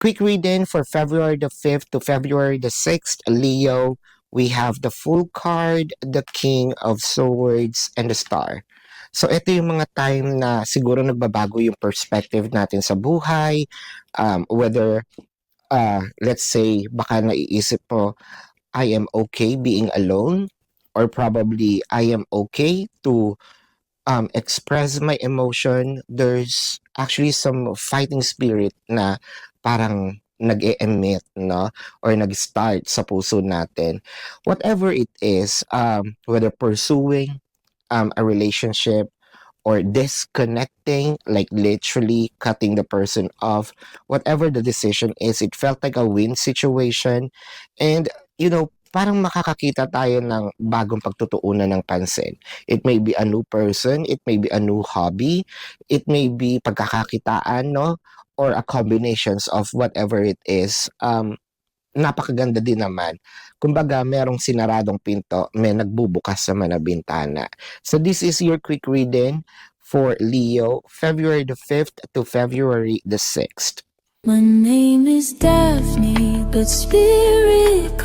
Quick reading for February the 5th to February the 6th, Leo. We have the Fool card, the King of Swords, and the Star. So ito yung mga time na siguro nagbabago yung perspective natin sa buhay, whether let's say baka naiisip mo, I am okay being alone, or probably I am okay to express my emotion. There's actually some fighting spirit na parang nag-e-emit, no? Or nag-start sa puso natin. Whatever it is, whether pursuing a relationship or disconnecting, like literally cutting the person off, whatever the decision is, it felt like a win situation. And, parang makakakita tayo ng bagong pagtutuunan ng pansin. It may be a new person, it may be a new hobby, it may be pagkakakitaan, no? Or a combinations of whatever it is. Napakaganda din naman. Kumbaga, merong sinaradong pinto, may nagbubukas naman na bintana. So this is your quick reading for Leo, February the 5th to February the 6th. My name is Daphne, but spirit